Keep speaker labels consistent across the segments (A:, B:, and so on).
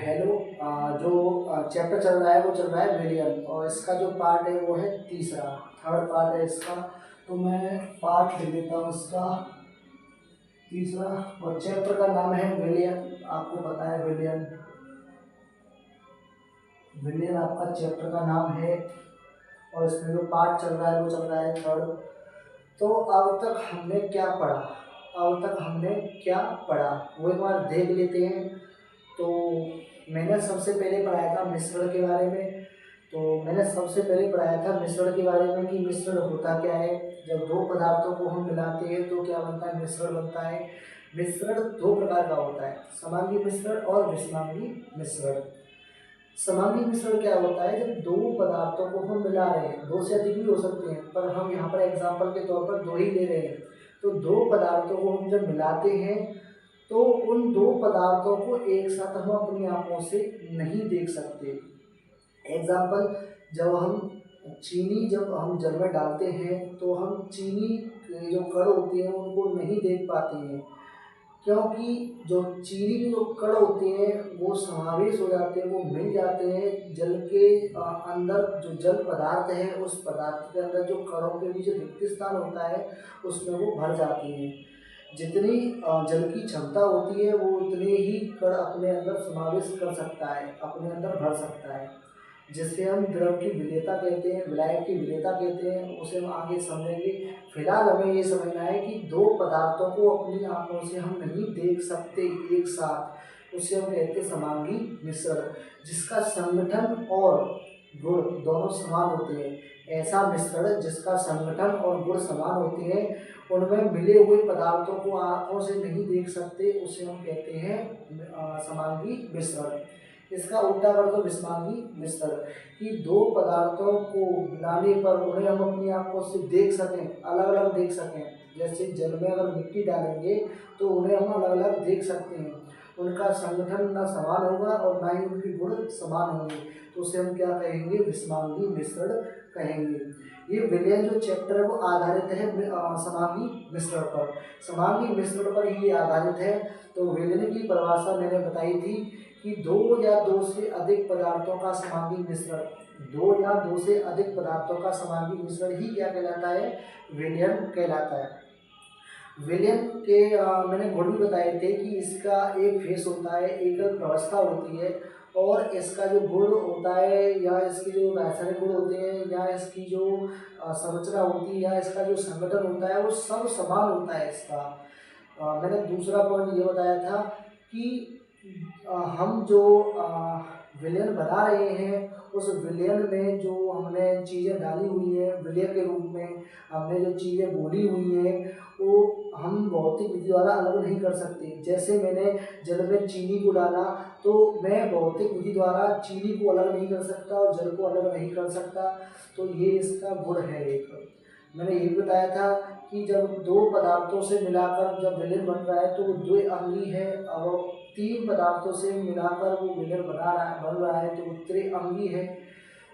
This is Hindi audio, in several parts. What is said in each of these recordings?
A: हेलो। जो चैप्टर चल रहा है वो चल रहा है विलियन, और इसका जो पार्ट है वो है तीसरा, थर्ड पार्ट है इसका। तो मैं पार्ट लिख देता हूँ इसका तीसरा, और चैप्टर का नाम है विलियन। आपको पता है विलियन, विलियन आपका चैप्टर का नाम है, और इसमें जो पार्ट चल रहा है वो चल रहा है थर्ड। तो अब तक हमने क्या पढ़ा, वो एक बार देख लेते हैं। तो मैंने सबसे पहले पढ़ाया था मिश्रण के बारे में। मिश्रण के बारे में कि मिश्रण होता क्या है। जब दो पदार्थों को हम मिलाते हैं तो क्या बनता है, मिश्रण बनता है। मिश्रण दो प्रकार का होता है, समांगी मिश्रण और विषमांगी मिश्रण। समांगी मिश्रण क्या होता है, जब दो पदार्थों को हम मिला रहे हैं, दो से अधिक भी हो सकते हैं पर हम यहाँ पर एग्जाम्पल के तौर पर दो ही ले रहे हैं। तो दो पदार्थों को हम जब मिलाते हैं तो उन दो पदार्थों को एक साथ हम अपनी आंखों से नहीं देख सकते। एग्जाम्पल, जब हम जल में डालते हैं तो हम चीनी के जो कण होते हैं उनको नहीं देख पाते हैं, क्योंकि जो चीनी के जो कण होते हैं वो समावेश हो जाते हैं, वो मिल जाते हैं जल के अंदर। जो जल पदार्थ है उस पदार्थ के अंदर जो कणों के बीच रिक्त स्थान होता है उसमें वो भर जाती हैं। जितनी जल की क्षमता होती है वो उतने ही कण अपने अंदर समावेश कर सकता है, अपने अंदर भर सकता है, जिसे हम द्रव की विलेयता कहते हैं, विलायक की विलेयता कहते हैं। उसे हम आगे समझेंगे। फिलहाल हमें ये समझना है कि दो पदार्थों को अपनी आंखों से हम नहीं देख सकते एक साथ, उसे हम कहते हैं समांगी मिश्रण, जिसका संगठन और गुण दोनों समान होते हैं। ऐसा मिश्रण जिसका संगठन और गुण समान होते हैं, उनमें मिले हुए पदार्थों को आंखों से नहीं देख सकते, उसे हम कहते हैं समांगी मिश्रण। इसका उल्टा कर दो विषमांगी मिश्रण, कि दो पदार्थों को मिलाने पर उन्हें हम अपनी आंखों से देख सकें, अलग अलग देख सकें। जैसे जल में अगर मिट्टी डालेंगे तो उन्हें हम अलग अलग देख सकते हैं, उनका संगठन ना समान होगा और ना ही उनके गुण समान होंगे, तो उसे हम क्या कहेंगे, विषमांगी मिश्रण कहेंगे। ये विलियन जो चैप्टर है वो आधारित है समांगी मिश्रण पर, समांगी मिश्रण पर ही आधारित है। तो विलियन की परिभाषा मैंने बताई थी कि दो या दो से अधिक पदार्थों का समांगी मिश्रण, समांगी मिश्रण ही क्या कहलाता है, विलियन कहलाता है। विलियन के मैंने गुण भी बताए थे कि इसका एक फेस होता है, एक अवस्था होती है, और इसका जो गुण होता है या इसके जो रासायनिक गुण होते हैं या इसकी जो संरचना होती है या इसका जो संगठन होता है वो सब समान होता है इसका। मैंने दूसरा पॉइंट ये बताया था कि हम जो विलयन बना रहे हैं उस विलयन में जो हमने चीज़ें डाली हुई हैं विलय के रूप में, हमने जो चीज़ें बोली हुई हैं वो हम भौतिक विधि द्वारा अलग नहीं कर सकते। जैसे मैंने जल में चीनी को डाला तो मैं भौतिक विधि द्वारा चीनी को अलग नहीं कर सकता और जल को अलग नहीं कर सकता। तो ये इसका गुण है। एक मैंने ये भी बताया था कि जब दो पदार्थों से मिलाकर जब विलयन बन रहा है तो वो द्विअंगी है, और तीन पदार्थों से मिलाकर वो विलयन बन रहा है तो वो त्रिअंगी है।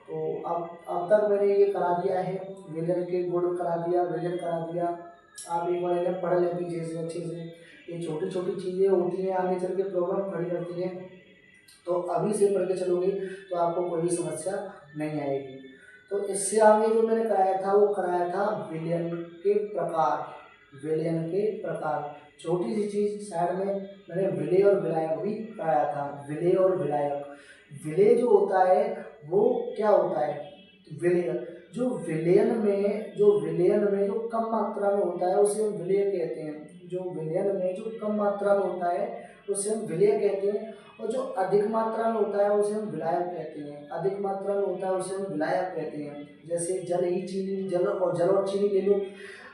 A: तो अब तक मैंने ये करा दिया है, विलयन के गुण करा दिया, विलयन करा दिया। आप एक बार इन्हें पढ़ लें पीछे से अच्छे से। ये छोटी छोटी चीज़ें होती हैं, आगे चल के प्रॉब्लम खड़ी करती हैं, तो अभी से पढ़ के चलोगे तो आपको कोई समस्या नहीं आएगी। तो इससे आगे जो मैंने कराया था वो कराया था विलयन के प्रकार। छोटी सी चीज़ साइड में मैंने विलय और विलायक भी कराया था। विलय और विलायक, विलय जो होता है वो क्या होता है, विलय जो विलयन में जो कम मात्रा में होता है उसे हम विलय कहते हैं। जो विलयन में जो कम मात्रा में होता है उसे हम विलय कहते हैं, और जो अधिक मात्रा में होता है उसे हम विलायक कहते हैं। अधिक मात्रा में होता है उसे हम विलायक कहते हैं। जैसे जल और चीनी ले लो।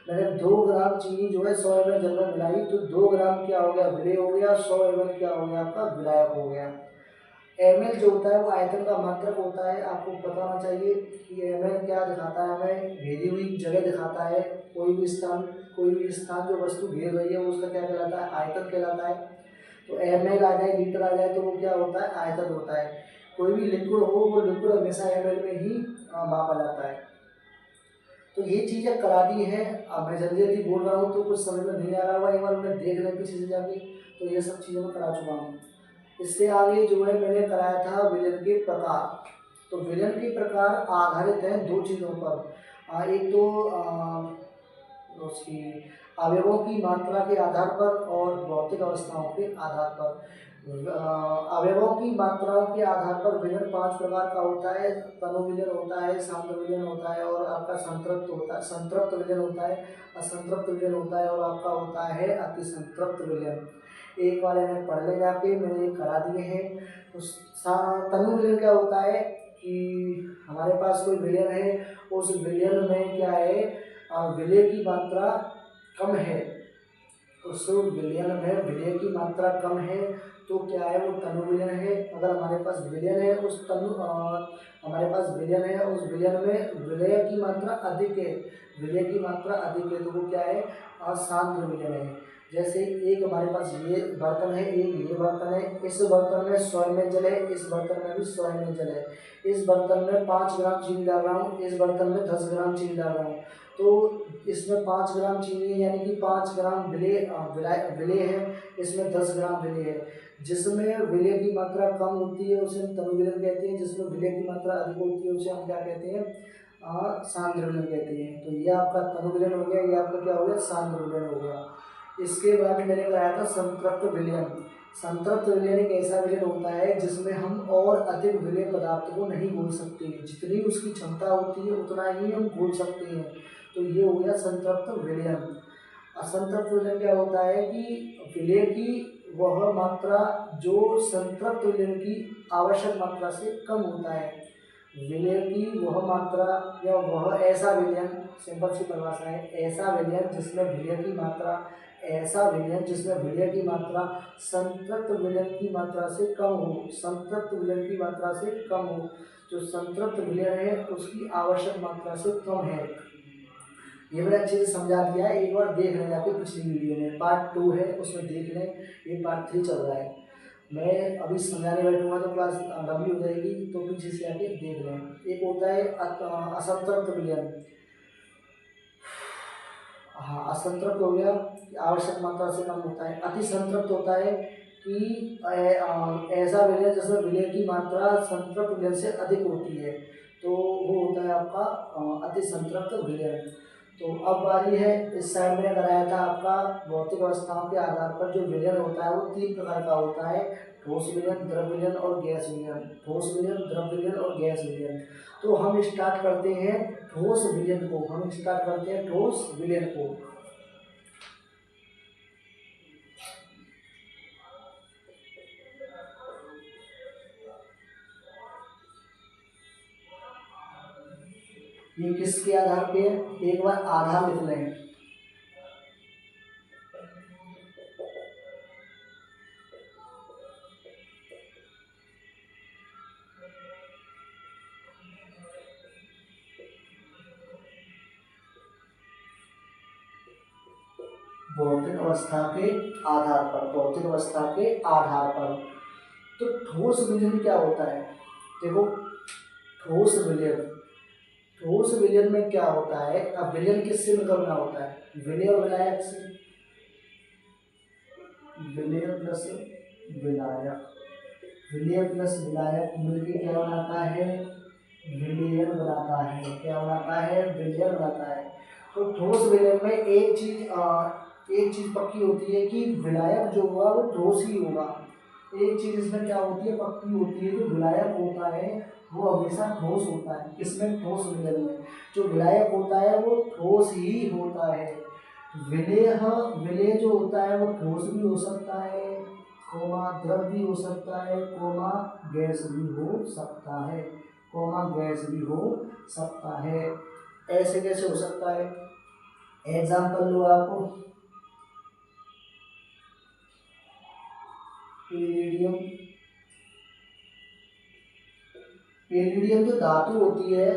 A: मैंने 2 ग्राम चीनी जो है 100 ml जल में मिलाई तो 2 ग्राम क्या हो गया, विलय हो गया। 100 ml क्या हो गया, आपका विलायक हो गया। ml जो होता है वो आयतन का मात्रक होता है। आपको पता होना चाहिए कि ml क्या दिखाता है, हमें घेरी हुई जगह दिखाता है। कोई भी स्थान जो वस्तु घेर रही है उसका क्या कहलाता है, आयतन कहलाता है। तो ml आ जाए, लीटर आ जाए तो वो क्या होता है, आयतन होता है। कोई भी लिक्विड हो वो लिक्विड हमेशा ml में ही मापा जाता है। तो ये चीज़ें करा दी है। अब मैं जल्दी जल्दी बोल रहा हूँ तो कुछ समझ में नहीं आ रहा होगा, एक बार उन्हें देख लें पीछे से जाके। तो ये सब चीज़ें मैं करा चुका हूँ। इससे आगे जो है मैंने कराया था विलयन के प्रकार। तो विलयन के प्रकार आधारित हैं दो चीज़ों पर। एक तो उसकी अवयवों की मात्रा के आधार पर और भौतिक अवस्थाओं के आधार पर। अवयवों की मात्राओं के आधार पर विलयन 5 प्रकार का होता है। तनु विलयन होता है, सांद्र विलयन होता है और आपका संतृप्त होता है, संतृप्त विलयन होता है, असंतृप्त विलयन होता है और आपका होता है अति संतृप्त विलयन। एक बार इन्हें पढ़ ले जाके, मैंने ये करा दिए हैं। उस तनु विलयन क्या होता है कि हमारे पास कोई विलयन है, उस विलयन में क्या है, विलय की मात्रा कम है। उस विलयन में विलय की मात्रा कम है तो क्या है, वो तनु विलयन है। अगर हमारे पास विलयन है, हमारे पास विलयन है, उस विलयन में विलय की मात्रा अधिक है, विलय की मात्रा अधिक है, तो वो क्या है, सांद्र विलयन है। जैसे एक हमारे पास ये बर्तन है, एक ये बर्तन है, इस बर्तन में 100 ml जल है, इस बर्तन में भी 100 ml जल है। इस बर्तन में 5 ग्राम चीनी डाल रहा हूँ, इस बर्तन में 10 ग्राम चीनी डाल रहा हूँ। तो इसमें 5 ग्राम चीनी है, यानी कि 5 ग्राम विलय है, इसमें 10 ग्राम विलय है। जिसमें विलय की मात्रा कम होती है उसे हम तनु विलयन कहते हैं, जिसमें विलय की मात्रा अधिक होती है उसे हम क्या कहते हैं, सांद्र विलयन कहते हैं। तो ये आपका तनु विलयन हो गया, ये आपका क्या हो गया, सांद्र विलयन हो गया। इसके बाद मैंने कराया था संतृप्त विलयन। संतृप्त विलयन एक ऐसा विलयन होता है जिसमें हम और अधिक विलय पदार्थ को नहीं घोल सकते, जितनी उसकी क्षमता होती है उतना ही हम घोल सकते हैं। तो ये हो गया संतृप्त विलयन। असंतृप्त विलयन क्या होता है कि विलय की वह मात्रा जो संतृप्त विलयन की आवश्यक मात्रा से कम होता है। विलय की वह मात्रा या वह ऐसा विलयन, सिंपल सी परिभाषा है, ऐसा विलयन जिसमें विलय की मात्रा, ऐसा विलयन जिसमें विलय की मात्रा संतृप्त विलयन की मात्रा से कम हो, संतृप्त विलयन की मात्रा से कम हो। जो संतृप्त विलयन है उसकी आवश्यक मात्रा से कम है। ये मैंने अच्छे से समझा दिया है, एक बार देख लें जाके पिछली वीडियो में, पार्ट 2 है उसमें देख लें, ये पार्ट 3 चल रहा है। मैं अभी समझाने बैठूंगा तो क्लास लंबी हो जाएगी, तो पीछे से आके देख लें। एक होता है असंतृप्त विलयन। हाँ, असंतृप्त हो गया, आवश्यक मात्रा से कम होता है। अति संतृप्त होता है कि ऐसा विलयन जिसमें विलय की मात्रा संतृप्त विलयन से अधिक होती है, तो वो होता है आपका अति संतृप्त विलयन। तो अब बारी है, इस साइड में कराया था आपका भौतिक अवस्थाओं के आधार पर जो विलयन होता है वो 3 प्रकार का होता है, ठोस विलयन, द्रव विलयन और गैस विलयन। ठोस विलयन, द्रव विलयन और गैस विलयन। तो हम स्टार्ट करते हैं ठोस विलयन को, हम स्टार्ट करते हैं ठोस विलयन को। ये किसके आधार पे है, एक बार आधार लिख लें। भौतिक अवस्था के आधार पर, भौतिक अवस्था के आधार पर। तो ठोस विलयन क्या होता है, देखो ठोस विलयन, ठोस विलयन में क्या होता है, अब विलयन किससे मिलकर बना होता है, विलय और विलायक से, विलय प्लस विलायक, विलय प्लस विलायक मिलकर क्या बनाता है, विलयन बनाता है। क्या बनाता है, विलयन बनाता है। तो ठोस विलयन में एक चीज पक्की होती है कि विलायक जो होगा वो ठोस ही होगा। एक चीज इसमें क्या होती है, पक्की होती है, जो विलायक होता है वो हमेशा ठोस होता है। इसमें ठोस विलयन में जो विलायक होता है वो ठोस ही होता है। विलय जो होता है वो ठोस भी हो सकता है, कोमा द्रव भी हो सकता है, कोमा गैस भी हो सकता है, कोमा गैस भी हो सकता है। ऐसे कैसे हो सकता है, एग्जाम्पल लो आपको, पेरिडियम, पेरिडियम जो धातु होती है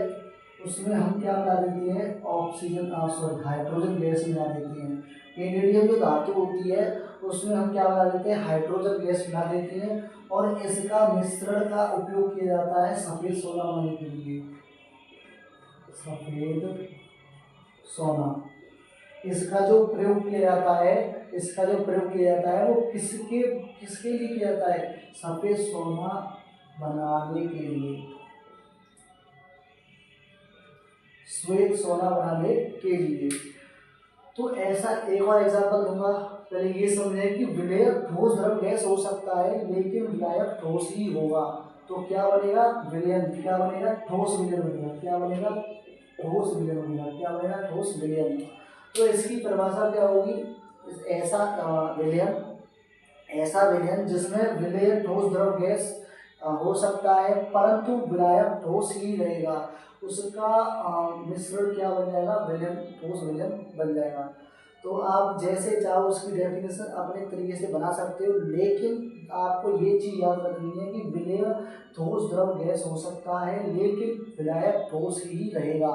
A: उसमें हम क्या मिला देते हैं, ऑक्सीजन, सॉरी हाइड्रोजन गैस मिला देते हैं। पेरिडियम जो धातु होती है उसमें हम क्या मिला देते हैं, हाइड्रोजन गैस मिला देते हैं, और इसका मिश्रण का उपयोग किया जाता है सफेद सोना बनाने के लिए, सफेद सोना। इसका जो प्रयोग किया जाता है, इसका जो प्रयोग किया जाता है वो किसके किसके लिए किया जाता है? सफेद सोना बनाने के लिए, श्वेत सोना बनाने के लिए। तो ऐसा एक और एग्जांपल दूंगा। पहले ये समझें कि विलेय ठोस द्रव गैस हो सकता है लेकिन विलायक ठोस ही होगा। तो क्या बनेगा? विलयन। क्या बनेगा? ठोस विलयन बनेगा। क्या बनेगा? ठोस विलयन बनेगा। क्या बनेगा? ठोस विलयन। तो इसकी परिभाषा क्या होगी? ऐसा विलयन जिसमें विलेय ठोस द्रव गैस हो सकता है परंतु विलायक ठोस ही रहेगा, उसका मिश्रण क्या बन जाएगा? विलयन, ठोस विलयन बन जाएगा। तो आप जैसे चाहो उसकी डेफिनेशन अपने तरीके से बना सकते हो, लेकिन आपको ये चीज़ याद रखनी है कि विलेय ठोस द्रव गैस हो सकता है लेकिन विलायक ठोस ही रहेगा।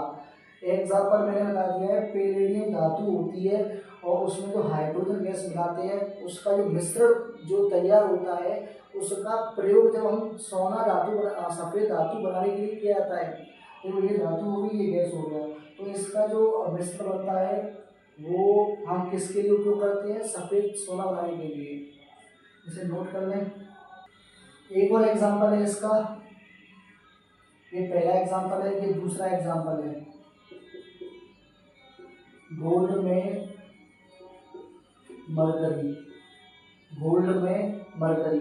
A: एग्जाम्पल मैंने बता दिया है, पैलेडियम धातु होती है और उसमें जो हाइड्रोजन गैस मिलाते हैं उसका जो मिश्रण जो तैयार होता है उसका प्रयोग जब हम सोना धातु सफ़ेद धातु बनाने के लिए किया जाता है, तो ये धातु हो गई, ये गैस हो गया। तो इसका जो मिश्रण बनता है वो हम किसके लिए उपयोग करते हैं? सफ़ेद सोना बनाने के लिए। इसे नोट कर लें। एक और एग्जाम्पल है इसका, ये पहला एग्जाम्पल है, ये दूसरा एग्जाम्पल है। गोल्ड में मरकरी, गोल्ड में मरकरी,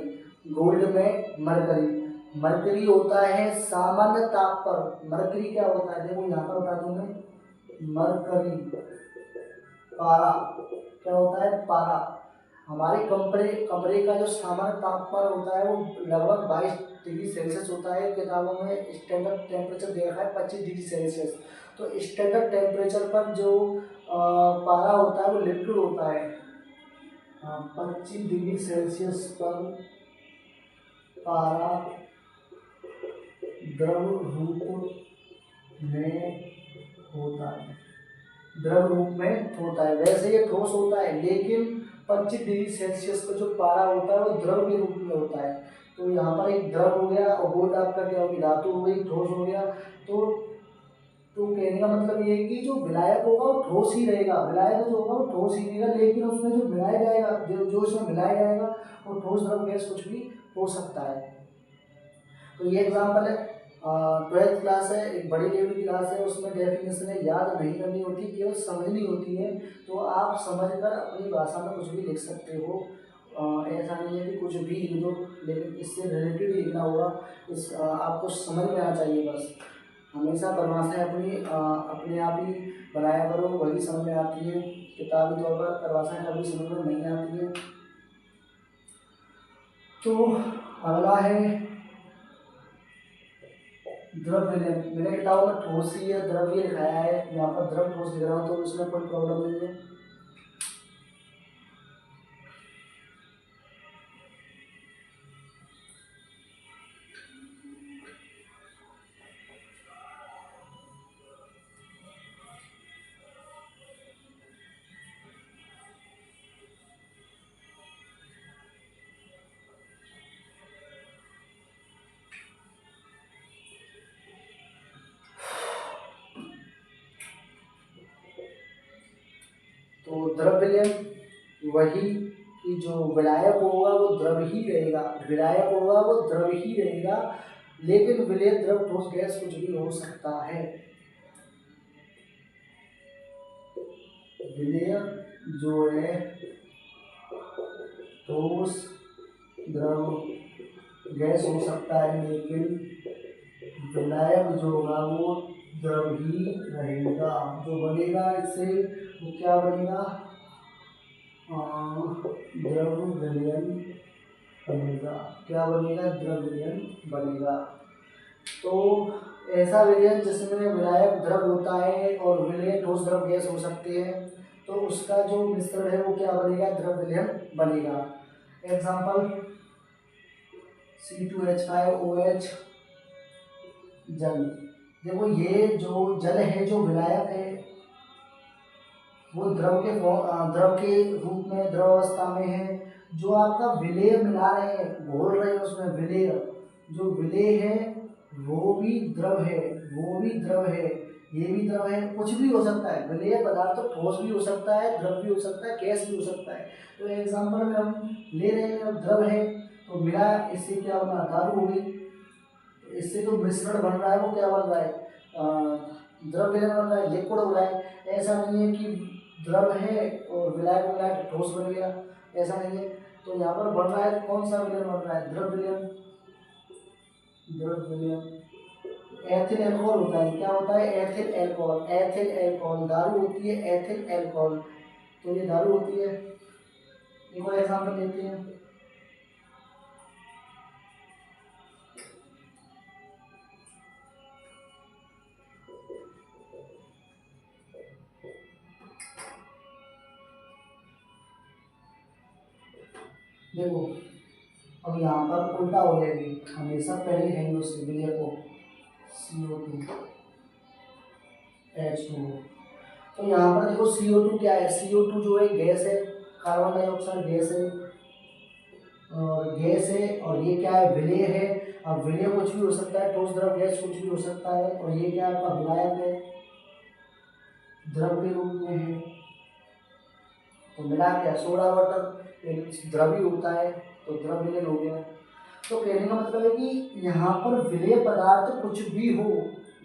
A: गोल्ड में मरकरी। मरकरी होता है सामान्य ताप पर, मरकरी क्या होता है? देखो यहाँ पर बता दूं मैं, मरकरी पारा क्या होता है? पारा। हमारे कमरे का जो सामान्य तापमान होता है वो लगभग 22 डिग्री सेल्सियस होता है। किताबों में स्टैंडर्ड टेम्परेचर दे रखा है 25 डिग्री सेल्सियस। तो स्टैंडर्ड टेम्परेचर पर जो पारा होता है वो लिक्विड होता है। 25 डिग्री सेल्सियस पर पारा द्रव रूप में होता है, द्रव रूप में होता है। वैसे ये ठोस होता है लेकिन 25 डिग्री सेल्सियस पर जो पारा होता है वो द्रव के रूप में होता है। तो यहाँ पर एक द्रव हो गया और गोल्ड आपका क्या होगी? धातु हो गई, ठोस हो गया। तो कहने का मतलब ये है कि जो विलायक होगा वो ठोस ही रहेगा, विलायक जो होगा वो ठोस ही रहेगा, लेकिन उसमें जो मिलाया जाएगा, जो उसमें मिलाया जाएगा वो ठोस द्रव गैस कुछ भी हो सकता है। तो ये एग्जाम्पल है। 12th क्लास है, एक बड़ी लेवल की क्लास है, उसमें डेफिनेशन याद नहीं करनी होती, केवल समझनी होती है। तो आप समझकर अपनी भाषा में कुछ भी लिख सकते हो। ऐसा नहीं है कि कुछ भी लिख दो, लेकिन इससे रिलेटेड लिखना होगा। आपको समझ में आना चाहिए बस। हमेशा परिभाषाएं अपने आप ही बनाया करो, वही समझ में आती है। किताबी तौर पर परिभाषाएं कभी समझ में नहीं आती है। तो अगला है द्रव विलयन। मैंने किताबों में ठोस ही है, द्रव्य लिखाया है, यहाँ पर द्रव ठोस लिख रहा हूँ तो इसमें कोई प्रॉब्लम नहीं है। तो द्रव विलयन वही कि जो विलायक होगा वो द्रव ही रहेगा, विलायक होगा वो द्रव ही रहेगा, लेकिन विलेय द्रव ठोस गैस कुछ भी हो सकता है। विलेय जो है ठोस द्रव गैस हो सकता है लेकिन विलायक जो होगा वो द्रव ही रहेगा। जो बनेगा इससे वो क्या बनेगा? द्रव विलयन बनेगा। क्या बनेगा? द्रव विलयन बनेगा। तो ऐसा विलयन जिसमें विलायक द्रव होता है और विलेय ठोस द्रव गैस हो सकते हैं, तो उसका जो मिश्रण है वो क्या बनेगा? द्रव विलयन बनेगा। एग्जाम्पल C2H5OH जल। देखो ये जो जल है, जो विलायक है, वो द्रव के रूप में, द्रव अवस्था में है। जो आपका विलेय मिला रहे हैं, घोल रहे हैं उसमें विलेय, जो विलेय है वो भी द्रव है, वो भी द्रव है, ये भी द्रव है, कुछ भी हो सकता है। विलेय पदार्थ तो ठोस भी हो सकता है, द्रव भी हो सकता है, गैस भी हो सकता है। तो एग्जाम्पल में हम ले रहे हैं, द्रव है तो मिला, इससे क्या बना, दारू हो गई। इससे जो मिश्रण बन रहा है वो क्या बन रहा है, द्रव विलयन बन रहा है, लिक्विड हो रहा है। ऐसा नहीं है कि द्रव है और विलायक हो रहा है तो ठोस बन गया, ऐसा नहीं है। तो यहाँ पर बन रहा है कौन सा विलयन बन रहा है, द्रव विलयन। द्रव विलयन एथिल अल्कोहल होता है, क्या होता है, एथिल अल्कोहल। एथिल अल्कोहल दारू होती है, एथिल अल्कोहल, तो ये दारू होती है। एक और एग्जाम्पल लेते हैं। देखो अब यहाँ पर उल्टा हो जाएगी, हमेशा पहले रहेंगे उसके विलय को, CO2 H2O। तो यहाँ पर देखो CO2 क्या है, CO2 जो है गैस है, कार्बन डाइऑक्साइड गैस है, और गैस है, और ये क्या है, विलेय है। अब विलेय कुछ भी हो सकता है, ठोस द्रव गैस कुछ भी हो सकता है। और ये क्या है, आपका विलायक है, द्रव के रूप में है। तो मिला क्या, सोडा वाटर एक द्रव ही होता है, तो द्रव विलयन हो गया। तो कहने का मतलब है कि यहाँ पर विलेय पदार्थ कुछ भी हो,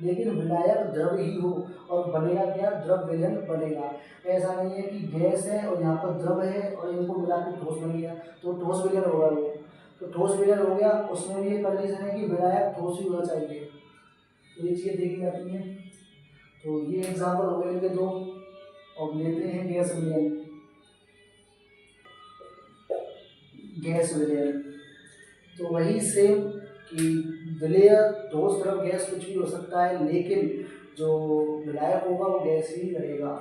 A: लेकिन विलायक द्रव ही हो, और बनेगा क्या, द्रव विलयन बनेगा। ऐसा नहीं है कि गैस है और यहाँ पर द्रव है और इनको मिला के ठोस बन गया, तो ठोस विलयन होगा वो। तो ठोस विलयन हो गया, उसमें भी ये कंडीशन है कि विलायक ठोस ही होना चाहिए। तो ये चीज़ें देखी जाती हैं। तो ये एग्जाम्पल हो गए इनके दो। और लेते हैं गैस विलयन। गैस विलयन तो वही सेम कि विलेय ठोस द्रव गैस कुछ भी हो सकता है, लेकिन जो विलायक होगा वो गैस ही रहेगा।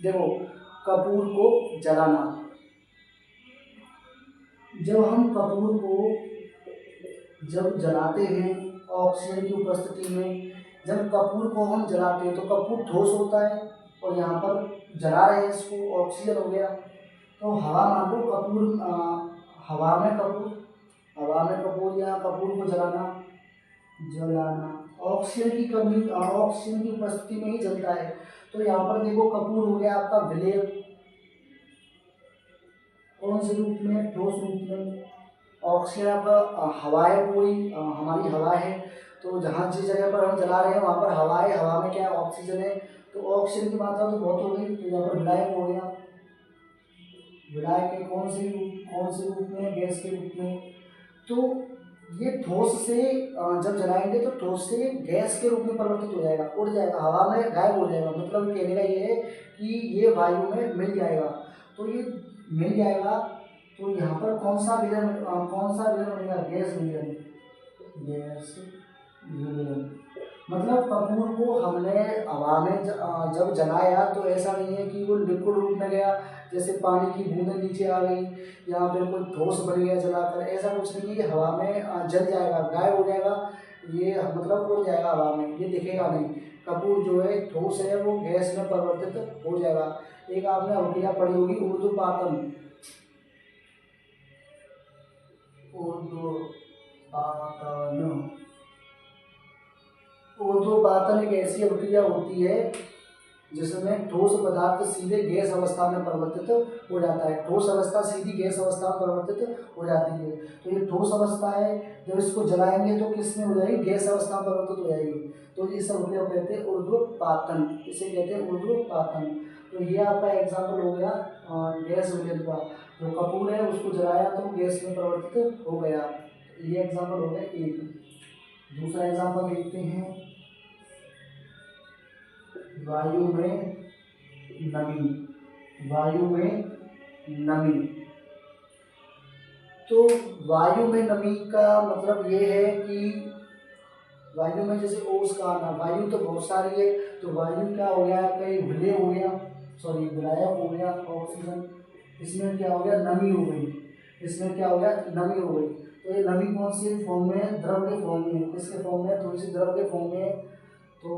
A: देखो कपूर को जलाना, जब हम कपूर को जब जलाते हैं ऑक्सीजन की उपस्थिति में, जब कपूर को हम जलाते हैं तो कपूर ठोस होता है, और यहाँ पर जला रहे हैं इसको, ऑक्सीजन हो गया। तो हवा मान लो कपूर, हवा में कपूर या कपूर को जलाना, ऑक्सीजन की कमी, ऑक्सीजन की उपस्थिति में ही जलता है। तो यहाँ पर देखो कपूर हो गया आपका विलेय, कौन से रूप में, ठोस रूप में। ऑक्सीजन आपका हवा है, पूरी हमारी हवा है। तो जहाँ जिस जगह पर हम जला रहे हैं वहाँ पर हवा है, हवा में क्या है, ऑक्सीजन है। तो ऑक्सीजन की मात्रा तो बहुत हो गई, तो यहाँ पर विलायक हो गया। विलायक है कौन से रूप में, गैस के रूप में। तो ये ठोस से जब जलाएंगे तो ठोस से गैस के रूप में परिवर्तित हो जाएगा, उड़ जाएगा, हवा में गायब हो जाएगा। मतलब कहने का ये है कि ये वायु में मिल जाएगा। तो ये मिल जाएगा, तो यहाँ पर कौन सा विलयन बनेगा, गैस विलयन। गैस विलयन मतलब कपूर को हमने हवा में जब जलाया तो ऐसा नहीं है कि वो लिक्विड रूप में गया, जैसे पानी की बूंदें नीचे आ गई या फिर कोई ठोस बन गया जलाकर, ऐसा कुछ नहीं है कि हवा में जल जाएगा, गायब हो जाएगा, ये मतलब उड़ जाएगा हवा में, ये दिखेगा नहीं। कपूर जो है ठोस है, वो गैस में परिवर्तित हो जाएगा। एक आपने अवक्रिया पढ़ी होगी, ऊर्ध्वपातन। ऊर्ध्वपातन एक ऐसी अभिक्रिया होती है जिसमें ठोस पदार्थ सीधे गैस अवस्था में परिवर्तित हो जाता है। ठोस अवस्था सीधी गैस अवस्था में परिवर्तित हो जाती है। तो ये ठोस अवस्था है, जब इसको जलाएंगे तो किस में हो जाएगी, गैस अवस्था में परिवर्तित हो जाएगी। तो इस अभिक्रिया को कहते हैं ऊर्ध्वपातन, इसे कहते हैं ऊर्ध्वपातन। तो ये आपका एग्जाम्पल हो गया गैस विलयन का। जो कपूर है उसको जलाया तो गैस में परिवर्तित हो गया। ये एग्जाम्पल हो गया एक। दूसरा एग्जाम्पल देखते हैं, वायु में नमी। वायु में नमी, तो वायु में नमी का मतलब ये है कि वायु में जैसे ओस का आना, वायु तो बहुत सारी है, तो वायु क्या हो गया, कई विलय हो गया, सॉरी विलायक हो गया ऑक्सीजन, इसमें क्या हो गया, नमी हो गई। इसमें क्या हो गया, नमी हो गई। तो ये नमी कौन सी फॉर्म में है, द्रव के फॉर्म में है। किसके फॉर्म में, थोड़ी सी द्रव के फॉर्म में है। तो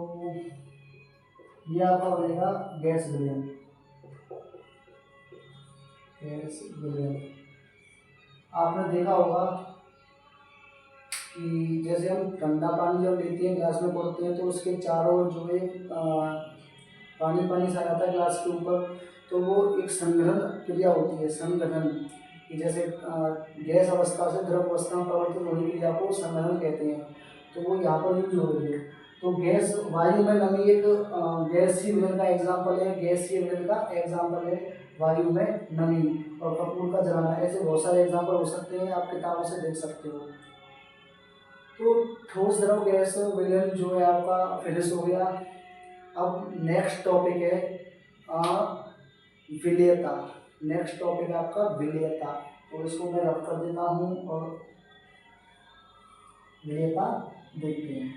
A: ये आपका बनेगा गैस विलयन। गैस विलयन आपने देखा होगा कि जैसे हम ठंडा पानी जब लेते हैं ग्लास में पड़ते हैं तो उसके चारों ओर जो है पानी पानी सा आता है ग्लास के ऊपर, तो वो एक संघनन क्रिया होती है। संघनन कि जैसे गैस अवस्था से द्रव अवस्था में परिवर्तित होने की क्रिया को संघनन कहते हैं। तो वो यहाँ पर यूज हो रही है। तो गैस, वायु में नमी एक गैसीय विलयन का एग्जाम्पल है। गैसीय विलयन का एग्जाम्पल है वायु में नमी और कपूर का जलाना। ऐसे बहुत सारे एग्जाम्पल हो सकते हैं, आप किताबों से देख सकते हो। तो ठोस द्रव गैस विलयन जो है आपका फिनिश हो गया। अब नेक्स्ट टॉपिक है विलेयता। नेक्स्ट टॉपिक है आपका विलेयता। तो इसको मैं रख कर देता हूँ और विलेयता देखते हैं।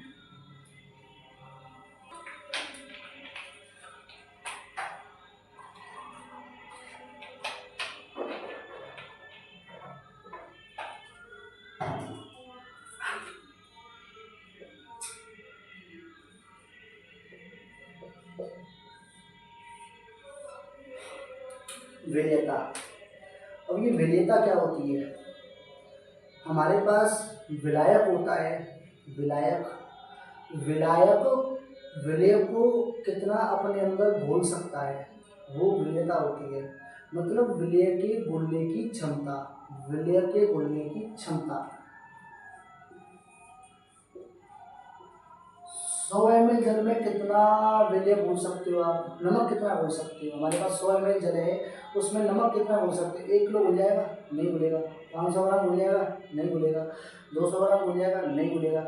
A: विलेयता, अब ये विलेयता क्या होती है। हमारे पास विलायक होता है, विलायक। विलायक विलेय को कितना अपने अंदर घोल सकता है, वो विलेयता होती है। मतलब विलेय के घुलने की क्षमता, विलेय के घुलने की क्षमता। 100 ml जल में कितना विलेय घोल सकते हो आप, नमक कितना घोल सकते हो। हमारे पास 100 ml जल है, उसमें नमक कितना घोल सकते हो। 1 किलो घुल जाएगा, नहीं घुलेगा। 500 ग्राम घुल जाएगा, नहीं घुलेगा। 200 ग्राम घुल जाएगा, नहीं घुलेगा।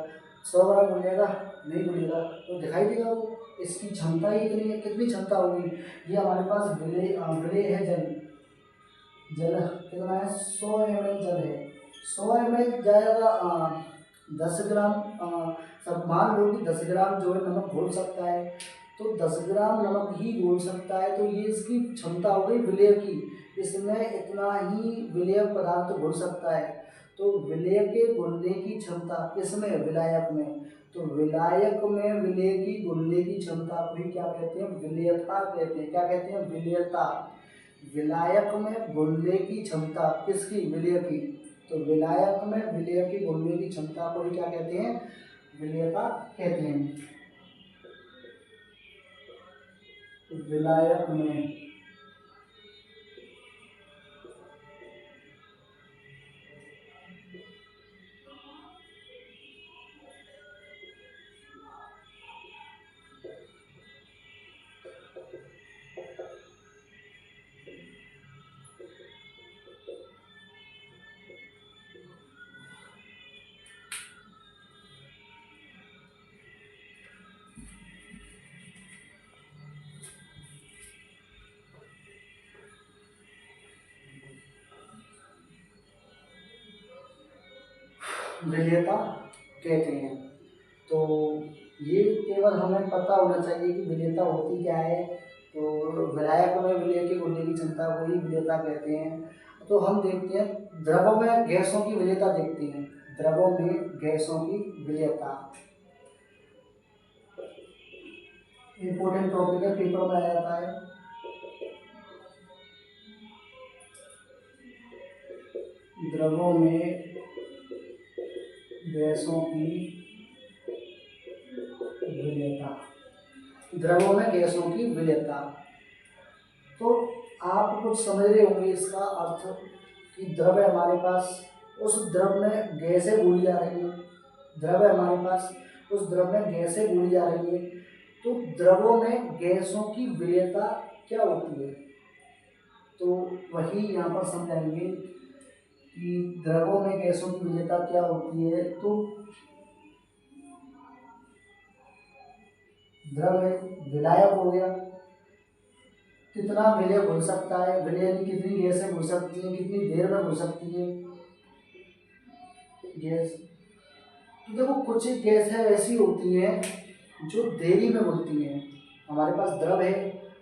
A: 100 ग्राम घुल जाएगा, नहीं घुलेगा। तो दिखाई देगा वो, इसकी क्षमता ही इतनी है। कितनी क्षमता होगी, ये हमारे पास विलेय है जल। जल कितना है, 100 ml जल है। 100 ml जाएगा 10 ग्राम, सब मान लो कि 10 ग्राम जो है नमक घोल सकता है, तो 10 ग्राम नमक ही घोल सकता है। तो ये इसकी क्षमता हो गई विलेय की, इसमें इतना ही विलेय पदार्थ घुल सकता है। तो विलेय के घुलने की क्षमता किसमें, विलायक में। तो विलायक में विलेय की घुलने की क्षमता को ही क्या कहते हैं, विलेयता कहते हैं। क्या कहते हैं, विलेयता। विलायक में घुलने की क्षमता किसकी, विलेय की। तो विलायक में विलेय की घुलने की क्षमता को ही क्या कहते हैं, विलेयता कहते हैं। विलायक में विलेयता कहते हैं। तो ये केवल हमें पता होना चाहिए कि विलेयता होती क्या है। तो विलायक में विलेय के घुलने की क्षमता को ही विलेयता कहते हैं। तो हम देखते हैं द्रवों में गैसों की विलेयता देखते हैं। द्रवों में गैसों की विलेयता इंपॉर्टेंट टॉपिक है, पेपर में आ जाता है। द्रवों में गैसों की विलेयता, द्रवों में गैसों की विलेयता। तो आप कुछ समझ रहे होंगे इसका अर्थ कि द्रव है हमारे पास, उस द्रव में गैसें घुली जा रही हैं। द्रव है हमारे पास, उस द्रव में गैसें घुली जा रही है। तो द्रवों में गैसों की विलेयता क्या होती है। तो वही यहाँ पर समझाएंगे कि द्रवों में गैसों की विलेयता क्या होती है। तो द्रव है, विलायक हो गया, कितना विलय घुल सकता है, विलय यानी कितनी गैसें घुल सकती हैं, कितनी देर में घुल सकती है गैस। तो देखो कुछ गैसें ऐसी होती हैं जो देरी में घुलती हैं। हमारे पास द्रव है,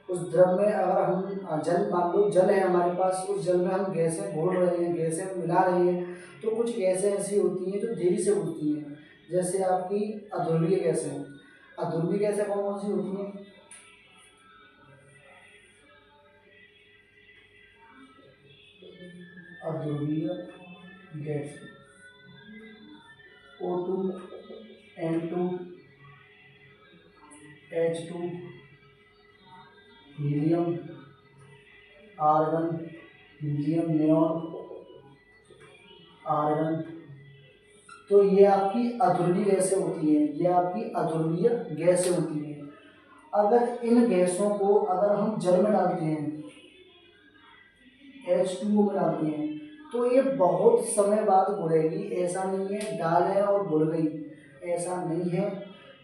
A: उस द्रव में अगर हम जल, मान लो जल है हमारे पास, उस जल में हम गैसें घोल रहे हैं, गैसें मिला रहे हैं, तो कुछ गैसें ऐसी होती हैं जो देरी से घुलती हैं। जैसे आपकी अध्रुवीय गैसें हैं। अध्रुवीय गैसें कौन कौन सी होती हैं? अध्रुवीय gas O2, N2, H2, helium, argon, helium neon, argon. तो ये आपकी अध्रुवीय गैसें होती हैं, ये आपकी अध्रुवीय गैसें होती हैं। अगर इन गैसों को अगर हम जल में डालते हैं, H2O में डालते हैं, तो ये बहुत समय बाद घुलेगी। ऐसा नहीं है डालें और घुल गई, ऐसा नहीं है,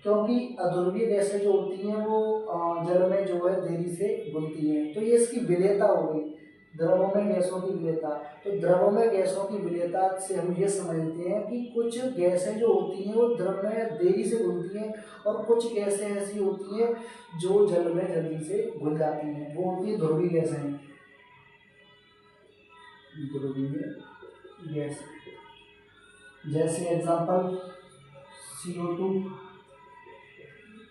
A: क्योंकि अध्रुवीय गैसें जो होती हैं वो जल में जो है देरी से घुलती हैं। तो ये इसकी विलेयता हो गई, द्रवों में गैसों की विलेयता। तो द्रवों में गैसों की विलेयता से हम ये समझते हैं कि कुछ गैसें जो होती हैं वो द्रव में देरी से घुलती हैं, और कुछ गैसें ऐसी होती हैं जो जल में जल्दी से घुल जाती हैं, वो होती है ध्रुवीय गैसें। ध्रुवीय गैस, जैसे एग्जांपल CO2,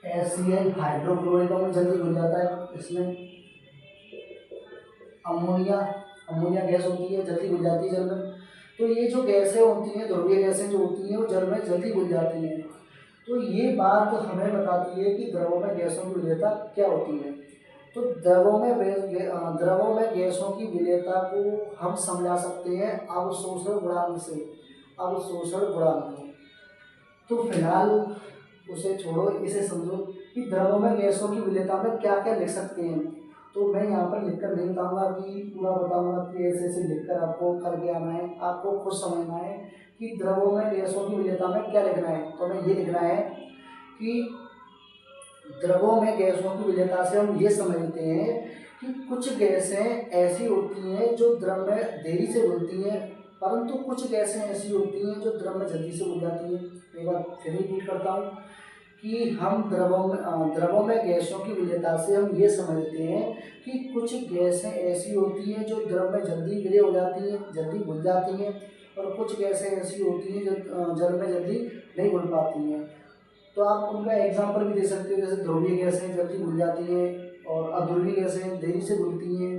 A: HCl, हाइड्रोक्लोरिक अम्ल जल्दी घुल जाता है इसमें। अमोनिया, अमोनिया गैस होती है, जल्दी घुल जाती है जल में। तो ये जो गैसें होती हैं, ध्रुवीय गैसें जो होती हैं, वो जल में जल्दी घुल जाती हैं। तो ये बात हमें बताती है कि द्रवों में गैसों की विलेयता क्या होती है। तो द्रवों में गैसों की विलेयता को हम समझा सकते हैं अवशोषण गुणांक से। अवशोषण गुणांक, तो फिलहाल उसे छोड़ो, इसे समझो कि द्रवों में गैसों की विलेयता में क्या क्या लिख सकते हैं। तो मैं यहाँ पर लिखकर नहीं बताऊंगा कि पूरा बताऊंगा कि ऐसे ऐसे लिखकर आपको करके आना है, आपको खुद समझना है कि द्रवों में गैसों की विलेयता में क्या लिखना है। तो हमें ये लिखना है कि द्रवों में गैसों की विलेयता से हम ये समझते हैं कि कुछ गैसें ऐसी होती हैं जो द्रव में देरी से घुलती हैं, परंतु कुछ गैसें ऐसी होती हैं जो द्रव में जल्दी से घुल जाती हैं। एक बार फिर रिपीट करता हूँ कि हम द्रवों में गैसों की विलेयता से हम ये समझते हैं कि कुछ गैसें ऐसी होती हैं जो द्रव में जल्दी विलय हो जाती हैं, जल्दी घुल जाती हैं, और कुछ गैसें ऐसी होती हैं जो जल में जल्दी नहीं घुल पाती हैं। तो आप उनका एग्जाम्पल भी दे सकते हो, जैसे ध्रुवीय गैसें जल्दी घुल जाती हैं और अध्रुवीय गैसें देरी से घुलती हैं।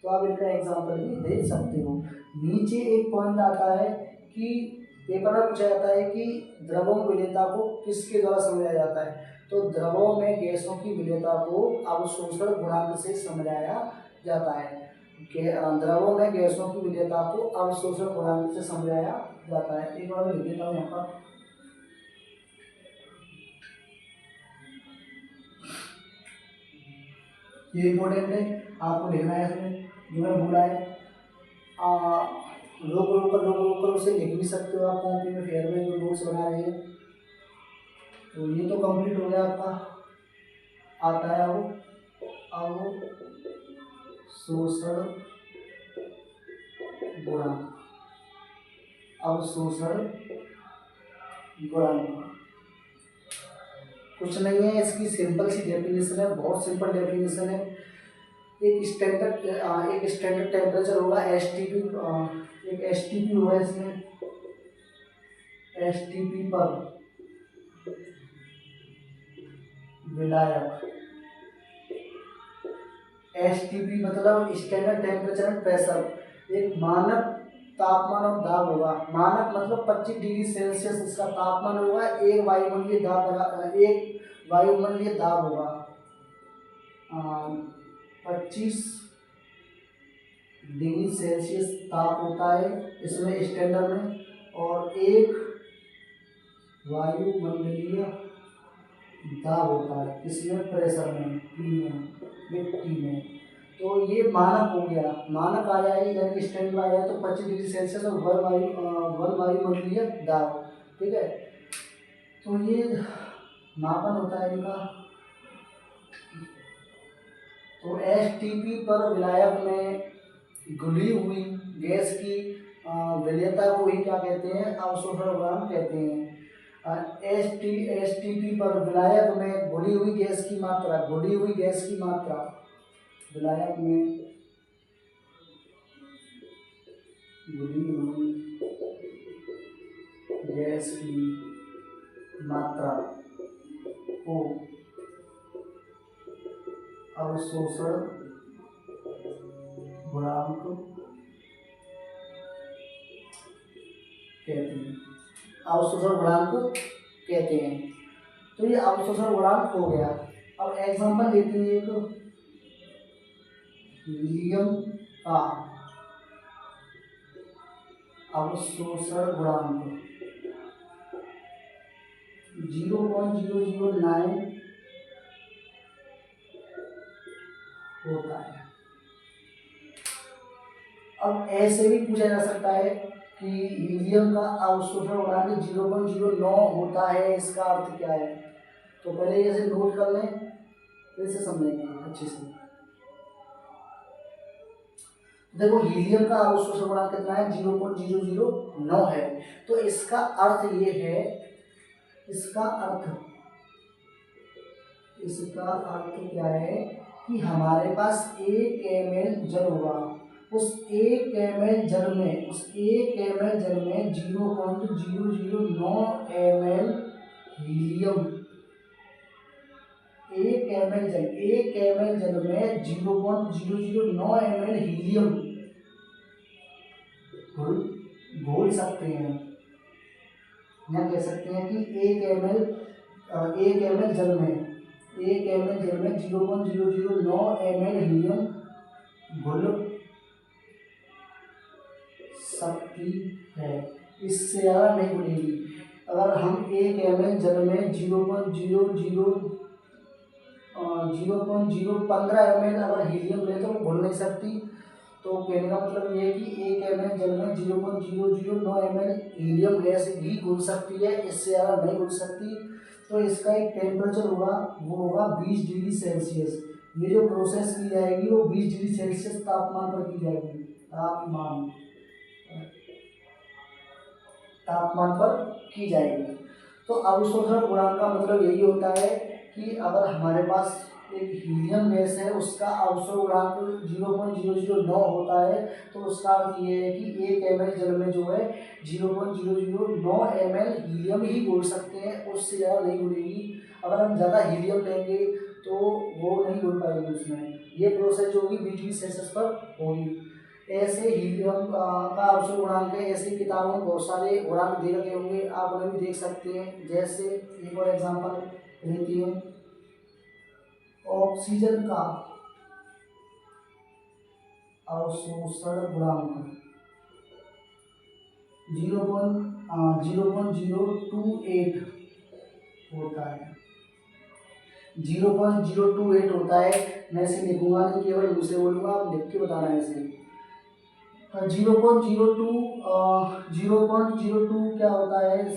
A: तो आप इनका एग्जाम्पल भी दे सकते हो। नीचे एक पॉइंट आता है कि पेपर में पूछा जाता है कि द्रवों में विलेयता को किसके द्वारा समझाया जाता है। तो द्रवों में गैसों की विलेयता को अवशोषण गुणांक से समझाया जाता है। द्रवों में गैसों की विलेयता को अवशोषण गुणांक से समझाया जाता है। एक बार लिख देता हूँ यहाँ पर, ये इम्पोर्टेंट है, आपको लिखना है इसमें, जो मैं भूला है। रोक कर उसे लिख भी सकते हो आप कॉपी में, फेयर में जो नोट्स बना रहे हैं। तो ये तो कंप्लीट हो गया आपका। आता है अब शोषण गुणांक। अवशोषण गुणांक कुछ नहीं है, इसकी सिंपल सी डेफिनेशन है, बहुत सिंपल डेफिनेशन है। एक स्टैंडर्ड टेम्परेचर होगा एसटीपी, एक एसटीपी होगा इसमें, एसटीपी पर विलायक। एसटीपी मतलब स्टैंडर्ड टेम्परेचर एंड प्रेशर। एक मानक तापमान और दाब होगा। मानक मतलब 25 डिग्री सेल्सियस इसका तापमान होगा, एक वायुमंडलीय दाब होगा 25 डिग्री सेल्सियस ताप होता है इसमें स्टैंडर्ड में, और एक वायुमंडलीय दाब होता है किसमें, प्रेशर में, मिट्टी में। तो ये मानक हो गया, मानक आ जाएगी यानी कि स्टैंडर्ड आ जाए तो 25 डिग्री सेल्सियस और वन वायुमंडलीय दाब। ठीक है, तो ये मापन होता है इनका। तो एसटीपी पर विलायक में घुली हुई गैस की वरीयता को ही क्या कहते हैं, अवशोषण गुणांक कहते हैं। एसटीपी पर विलायक में घुली हुई गैस की मात्रा, घुली हुई गैस की मात्रा, विलायक में घुली हुई गैस की मात्रा को अवशोषण गुणांक कहते हैं, अवशोषण गुणांक कहते हैं। तो ये अवशोषण गुणांक हो गया। अब एग्जांपल लेते हैं एक हीलियम का अवशोषण गुणांक 0.009 होता है। अब ऐसे भी पूछा जा सकता है कि हीलियम का अवशोषण गुणांक 0.09 होता है, इसका अर्थ क्या है। तो पहले इसे नोट कर लें, फिर इसे समझेंगे अच्छे से। देखो हीलियम का अवशोषण गुणांक कितना है, 0.009 है। तो इसका अर्थ ये है, इसका अर्थ क्या है कि हमारे पास 1 ml जल होगा, उस 1 ml जल में 0.009 ml हीलियम, 1 ml जल में 0.009 ml हीलियम घोल सकते हैं। या कह सकते हैं कि 1 ml जल में 0.009 ml हीलियम घुल सकती है, इससे ज़्यादा नहीं घुलेगी। अगर हम 1 ml जल में 0.015 ml अगर हीलियम लें तो वो घुल नहीं सकती। तो कहने का मतलब ये है कि 1 ml जल में 0.009 ml हीलियम गैस ही घुल सकती है, इससे ज़्यादा नहीं घुल सकती। तो इसका एक टेम्परेचर होगा, वो होगा 20 डिग्री सेल्सियस। ये जो प्रोसेस की जाएगी वो 20 डिग्री सेल्सियस तापमान पर की जाएगी, तापमान पर की जाएगी। तो अवशोषण गुणांक का मतलब यही होता है कि अगर हमारे पास एक हीलियम गैस है, उसका अवशोषण गुणांक 0.009 होता है, तो उसका अर्थ ये है कि 1 ml जल में जो है 0.009 ml हीलियम ही घोल सकते हैं, उससे ज़्यादा नहीं घुलेगी। अगर हम ज़्यादा हीलियम लेंगे तो वो नहीं घुल पाएगी, उसमें ये प्रोसेस जो होगी 20 डिग्री सेल्सियस पर होगी। ऐसे हीलियम का अवशोषण गुणांक है, ऐसी किताबों में बहुत सारे गुणांक दे रखे होंगे, आप उन्हें भी देख सकते हैं। जैसे एक और एग्जांपल लेती है, ऑक्सीजन का अवशोषण गुणांक 0.028 होता है, 0.028 होता है। मैं इसे लिखूंगा नहीं, केवल मुझसे बोलूंगा, आप लिख के बताना है इसे। 0.02 क्या होता है,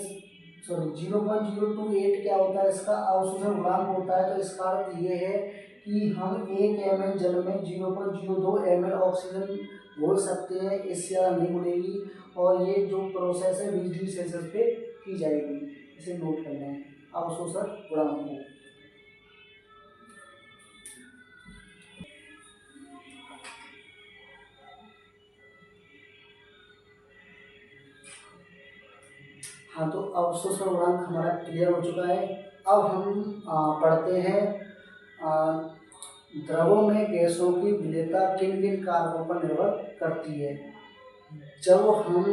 A: सॉरी 0.028 क्या होता है, इसका अवशोषण गुणांक होता है। तो इसका अर्थ ये है कि हम 1 ml जल में 0.02 ml ऑक्सीजन घोल सकते हैं, इससे ज़्यादा नहीं घुलेगी। और ये जो प्रोसेस है 20 डिग्री सेल्सियस पे की जाएगी, इसे नोट करना है अवशोषण गुणांक को। हाँ, तो अवशोषण गुणांक हमारा क्लियर हो चुका है। अब हम पढ़ते हैं द्रवों में गैसों की विलेयता किन किन कारकों पर निर्भर करती है। जब हम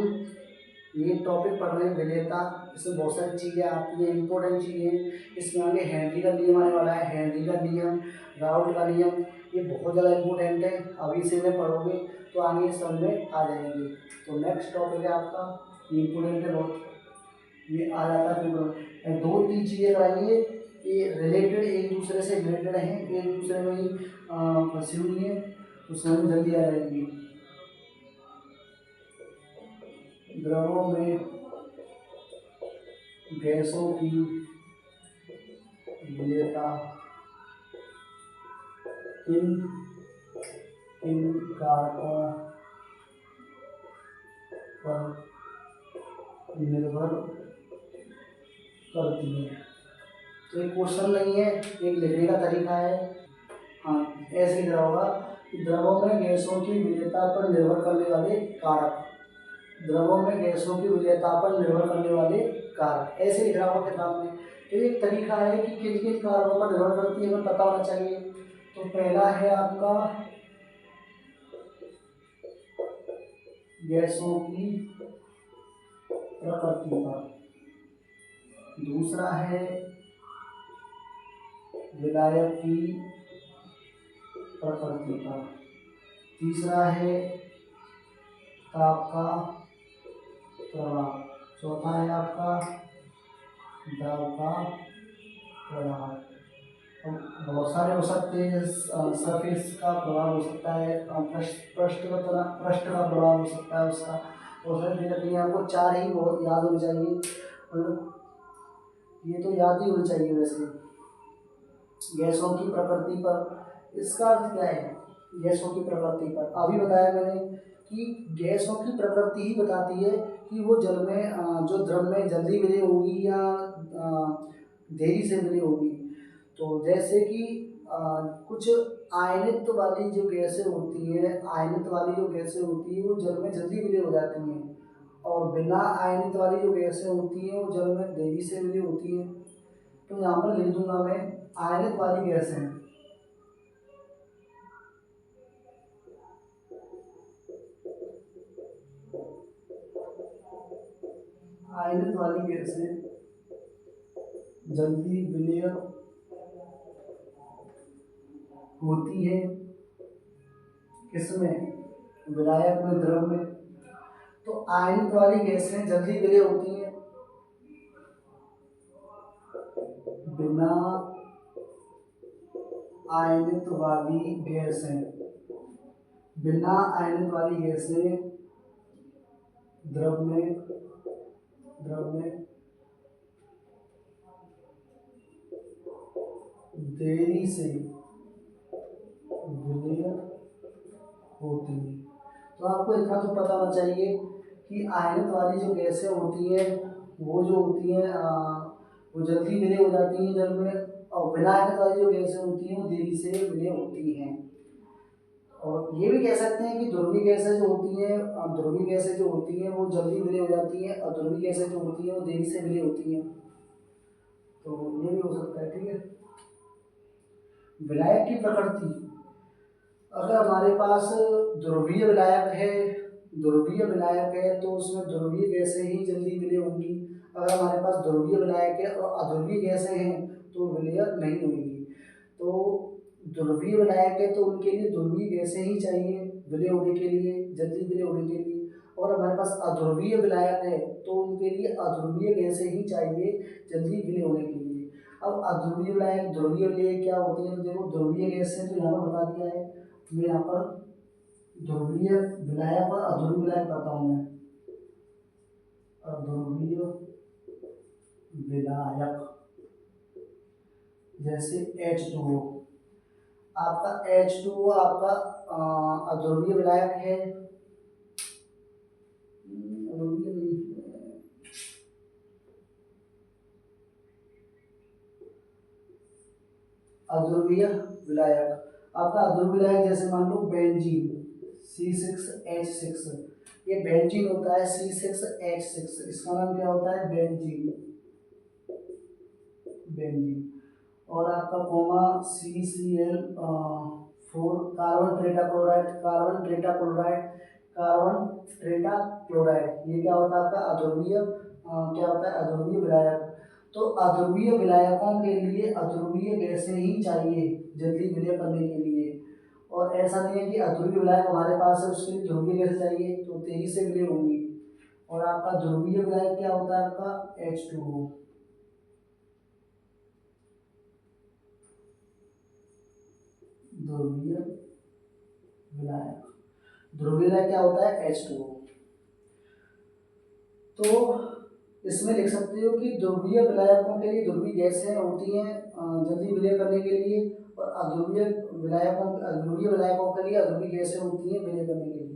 A: ये टॉपिक पढ़ रहे हैं विलेयता, इसमें बहुत सारी चीज़ें आती हैं, इंपॉर्टेंट चीज़ें। इसमें आगे हेनरी का नियम आने वाला है, हेनरी का नियम, राउल्ट का नियम, ये बहुत ज़्यादा इंपॉर्टेंट है। अभी से इन्हें पढ़ोगे तो आगे समझ में आ जाएंगे। तो नेक्स्ट टॉपिक है आपका, इंपॉर्टेंट है बहुत, ये आ जाता है। 2-3 चीज़ें कराएंगे, ये रिलेटेड, एक दूसरे से रिलेटेड हैं, एक दूसरे में ही फंसी हुई हैं। तो समझ जल्दी आ जाएगी। द्रवों में गैसों की विलेयता किन किन कारकों पर निर्भर करती है। तो एक क्वेश्चन नहीं है, एक लिखने का तरीका है। हाँ, ऐसे लिखा होगा कि द्रवों में गैसों की विलेयता पर निर्भर करने वाले कारक, द्रवों में गैसों की विलेयता पर निर्भर करने वाले कारक, ऐसे लिख रहा होगा किताब में। तो एक तरीका है कि किन किन कारकों पर निर्भर करती है, हमें पता होना चाहिए। तो पहला है आपका गैसों की प्रकृति पर, दूसरा है विलायक की प्रकृति पर, तीसरा है ताप का प्रभाव, चौथा है आपका दाब का प्रभाव। बहुत सारे हो सकते हैं, सरफेस का प्रभाव हो सकता है, पृष्ठ का प्रभाव हो सकता है उसका, और आपको चार ही बहुत याद होने चाहिए, ये तो याद ही होनी चाहिए। वैसे गैसों की प्रकृति पर, इसका अर्थ क्या है? गैसों की प्रकृति पर अभी बताया मैंने कि गैसों की प्रकृति ही बताती है कि वो जल में जो द्रव में जल्दी विलय होगी या देरी से विलय होगी। तो जैसे कि कुछ आयनित वाली जो गैसें होती है, आयनित वाली जो गैसें होती है वो जल में जल्दी विलय हो जाती हैं, और बिना आयनित वाली जो गैसें होती हैं वो जल में देरी से विलय होती हैं। तो यहाँ पर लिख दूंगा मैं आयनित वाली गैसें, आयनित वाली गैसें जल्दी विलय होती है किसमें? विलायक में, द्रव में। तो आयनित वाली गैसें जल्दी विलय होती हैं बिना आयनित वाली गैसें, बिना आयनित वाली गैसें द्रव में देरी से विलय होती है। तो आपको इतना तो पता होना चाहिए कि आयनित वाली जो गैसें होती है वो जो होती है वो जल्दी विलय हो जाती हैं जल में, और बिना आयनित वाली जो गैसें होती हैं वो देरी से विलय होती हैं। और ये भी कह सकते हैं कि ध्रुवीय गैसें जो होती हैं, ध्रुवीय गैसें जो होती हैं वो जल्दी विलय हो जाती हैं, और ध्रुवीय गैसें जो होती हैं वो देरी से विलय होती हैं। तो ये भी हो सकता है। ठीक है, विलायक की प्रकृति, अगर हमारे पास ध्रुवीय विलायक है, ध्रुवीय विलायक है तो उसमें ध्रुवीय गैसें ही जल्दी विलय होंगी। अगर हमारे पास ध्रुवीय विलायक है और अध्रुवीय गैसें हैं तो विलय नहीं होंगी। तो ध्रुवीय विलायक है तो उनके लिए ध्रुवीय गैसें ही चाहिए विलय होने के लिए, जल्दी विलय होने के लिए। और हमारे पास अध्रुवीय विलायक है तो उनके लिए अध्रुवीय गैसें ही चाहिए जल्दी विलय होने के लिए। अब अध्रुवीय विलायक ध्रुवीय विलय क्या होती है? तो देखो, ध्रुवीय गैसें तो यहाँ पर बता दिया है, मैं यहाँ पर ध्रुवीय विलायक और अध्रुवीय विलायक बताता हूँ। मैं अध्रुवीय विलायक जैसे H2O, आपका H2O आपका अध्रुवीय विलायक है, अध्रुवीय विलायक, आपका अध्रुवीय विलायक जैसे मान लो बेंजीन C6H6, ये बेंजीन होता है C6H6, इसका नाम क्या होता है? Benzene, benzene. और आपका comma CCl4 carbon tetrachloride, carbon tetrachloride, carbon tetrachloride, ये क्या होता है आपका अध्रुवीय, क्या होता है? अध्रुवीय विलायक। तो अध्रुवीय विलायकों के लिए अध्रुवीय गैसें ही चाहिए जल्दी विलय करने के लिए। और ऐसा नहीं है कि अध्रुवीय विलायक हमारे पास है उसके लिए ध्रुवीय गैसें चाहिए तो तेजी से विलय होंगी। और आपका ध्रुवीय विलायक क्या होता है? आपका H2O, ध्रुवीय विलायक। ध्रुवीय विलायक क्या होता है? H2O। तो इसमें लिख सकते हो कि ध्रुवीय विलायकों के लिए ध्रुवीय गैसें होती हैं जल्दी विलय करने के लिए, और ध्रुवीय विलायकों के लिए अध्रुवीय गैसें होती हैं विलय करने के लिए।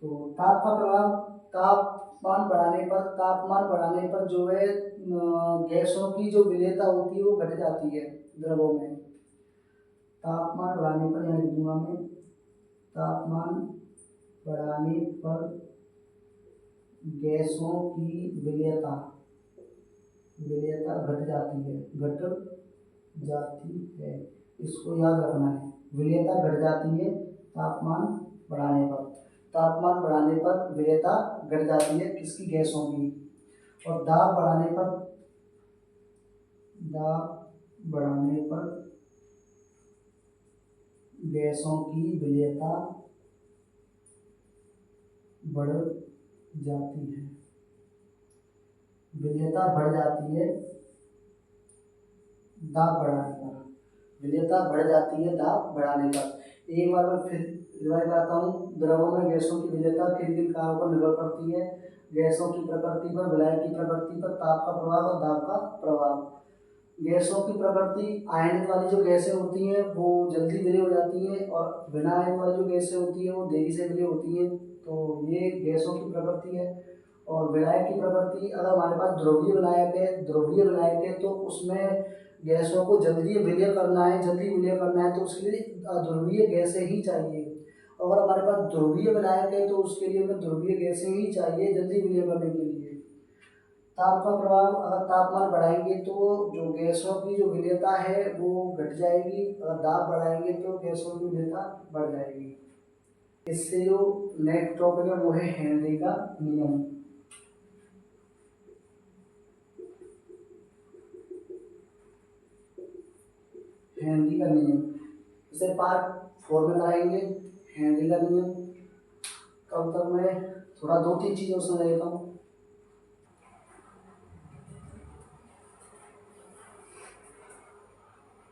A: तो ताप का प्रभाव, तापमान बढ़ाने पर जो है गैसों की जो विलेयता होती है वो घट जाती है द्रवों में। तापमान बढ़ाने पर, यानी दूंगा मैं, तापमान बढ़ाने पर गैसों की विलेयता घट जाती है। इसको याद रखना है, विलेयता घट जाती है तापमान बढ़ाने पर विलेयता घट जाती है किसकी? गैसों की। और दाब बढ़ाने पर गैसों की विलेयता बढ़ जाती है। विलेयता बढ़ जाती है दाब बढ़ाने पर। विलेयता बढ़ जाती है दाब बढ़ाने पर। एक बार मैं फिर रिवाइज करता हूँ। द्रवों में गैसों की विलेयता किन किन कारकों पर निर्भर करती है? गैसों की प्रकृति पर, विलायक की प्रकृति पर, ताप का प्रभाव और दाब का प्रभाव। गैसों की प्रकृति, आयनिक वाली जो गैसें होती हैं वो जल्दी विलय हो जाती हैं, और बिना आयनिक वाली जो गैसें होती हैं वो देरी से विलय होती हैं। तो ये गैसों की प्रकृति है। और विलायक की प्रकृति, अगर हमारे पास ध्रुवीय विलायक है तो उसमें गैसों को जल्दी विलय करना है तो उसके लिए ध्रुवीय गैसें ही चाहिए। अगर हमारे पास ध्रुवीय विलायक है तो उसके लिए हमें ध्रुवीय गैसें ही चाहिए जल्दी विलय करने के लिए। ताप का प्रभाव, अगर तापमान बढ़ाएंगे तो जो गैसों की जो विलेयता है वो घट जाएगी, अगर दाब बढ़ाएंगे तो गैसों की विलेयता बढ़ जाएगी। इससे जो नेक्स्ट टॉपिक है वो है हेनरी का नियम। हेनरी का नियम इसे पार्ट 4 में कराएंगे, हेनरी का नियम। तब तक मैं थोड़ा 2-3 चीज़ें समझ लेता हूँ।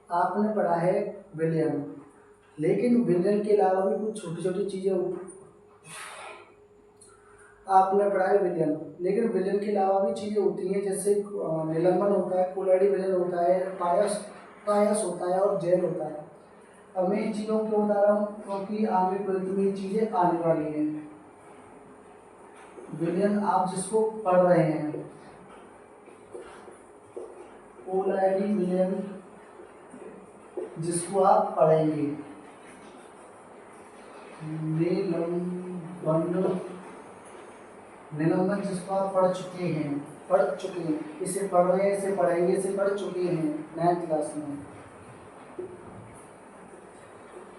A: आपने पढ़ा है विलयन, लेकिन विलयन के अलावा भी कुछ छोटी छोटी चीज़ें आपने पढ़ा है विलयन, लेकिन विलयन के अलावा भी चीज़ें होती हैं, जैसे निलंबन होता है, कोलाइडी विलयन होता है, पायस होता है और जेल होता है। अब मैं इन चीज़ों को बता रहा हूँ क्योंकि आगे ट्वेल्थ में ये चीज़ें आने वाली हैं। विलयन आप जिसको पढ़ रहे हैं, कोलाइडी विलयन जिसको आप पढ़ेंगे, निलंबन जिसको आप पढ़ चुके हैं, इसे पढ़ रहे हैं, इसे पढ़ेंगे, इसे पढ़ चुके हैं 9th क्लास में।